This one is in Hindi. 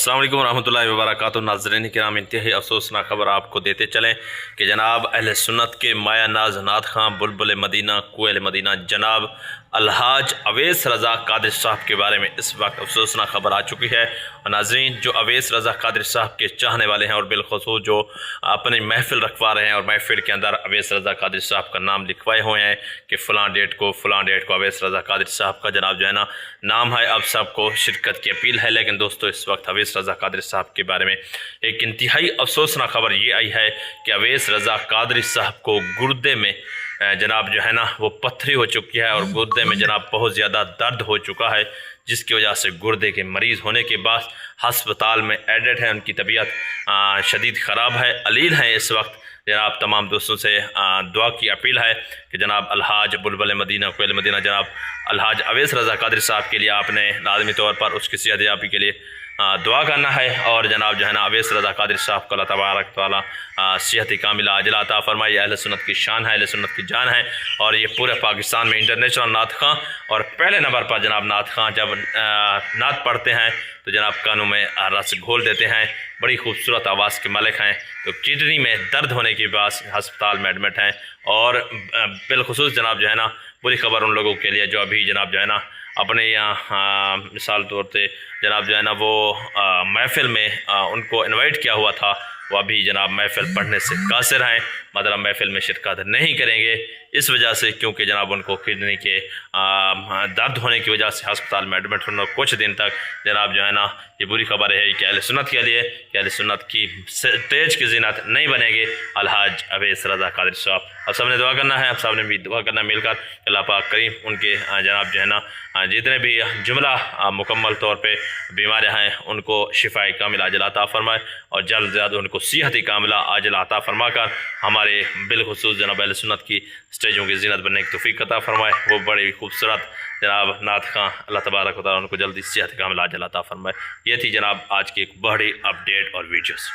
अस्सलाम वालेकुम रहमतुल्लाहि व बरकातुहू। नाज़रीन किराम, इंतहाई अफसोसनाक खबर आपको देते चलें कि जनाब अहले सुन्नत के माया नाज नात खां बुलबुल मदीना कोयल मदीना जनाब अलहाज अवैस रज़ा कादरी साहब के बारे में इस वक्त अफसोसनाक खबर आ चुकी है। और नाज़रीन, जो अवैस रज़ा कादरी साहब के चाहने वाले हैं और बिलखसूस जो अपनी महफिल रखवा रहे हैं और महफिल के अंदर अवैस रज़ा कादरी साहब का नाम लिखवाए हुए हैं कि फ़लाँ डेट को अवैस रज़ा कादरी साहब का जनाब जो है ना नाम है। अब सबको शिरकत की अपील है। लेकिन दोस्तों, इस वक्त अवैस रज़ा कादरी साहब के बारे में एक इंतहाई अफसोसनाक खबर ये आई है कि अवैस रज़ा कादरी साहब को गुर्दे में जनाब जो है ना वो पत्थरी हो चुकी है और गुर्दे में जनाब बहुत ज़्यादा दर्द हो चुका है, जिसकी वजह से गुर्दे के मरीज़ होने के बाद हस्पताल में एडेड है। उनकी तबीयत शदीद ख़राब है, अलील है। इस वक्त जनाब तमाम दोस्तों से दुआ की अपील है कि जनाब अलहाज बुलबुल मदीना कोयल मदीना जनाब अलहाज अवैस रज़ा कादरी साहब के लिए आपने लाज़मी तौर पर उसकी सेहतयाबी के लिए दुआ करना है। और जनाब जो है ना अवैस रज़ा कादरी साहब को अल्लाह तबारक तआला सेहत कामिला आजिला अता फरमाए। अहले सुन्नत की शान है, अहले सुन्नत की जान है और ये पूरे पाकिस्तान में इंटरनेशनल नात खां और पहले नंबर पर जनाब नात खां जब नात पढ़ते हैं तो जनाब कानों में रस घोल देते हैं। बड़ी खूबसूरत आवाज़ के मालिक हैं। तो किडनी में दर्द होने के बाद हस्पताल में एडमिट हैं। और बिलखुसूस जनाब जो है ना बुरी खबर उन लोगों के लिए जो अभी जनाब जो है ना अपने यहाँ मिसाल तौर पे जनाब जो है ना वो महफिल में उनको इनवाइट किया हुआ था, वो अभी जनाब महफिल पढ़ने से कासिर हैं, मतलब महफिल में शिरकत नहीं करेंगे इस वजह से, क्योंकि जनाब उनको किडनी के दर्द होने की वजह से हस्पताल में एडमिट होना कुछ दिन तक। जनाब जो है ना ये बुरी खबर है कि अहले सुन्नत के लिए कि अहले सुन्नत की स्टेज की ज़ीनत नहीं बनेंगे अलहाज अवैस रज़ा कादरी साहब। अब सब ने दुआ करना है, अब सब ने भी दुआ करना मिलकर अल्लाह पाक करीम उनके जनाब जो है ना जितने भी जुमला मुकम्मल तौर पे बीमारियाँ हैं उनको शिफाए कामिला आजिला अता फरमाए और जल्द से जल्द उनको सेहत कामिला आजिला अता फरमा कर हमारे बिलखुसूस जनाब अहले सुन्नत की स्टेजों की ज़ीनत बनने की तौफीक अता फरमाए। वो बड़ी खूबसूरत जनाब नात खां अल्लाह तबारक व तआला उनको जल्दी सेहत कामिला आजिला अता फरमाए। ये थी जनाब आज की एक बड़ी अपडेट और वीडियोज़।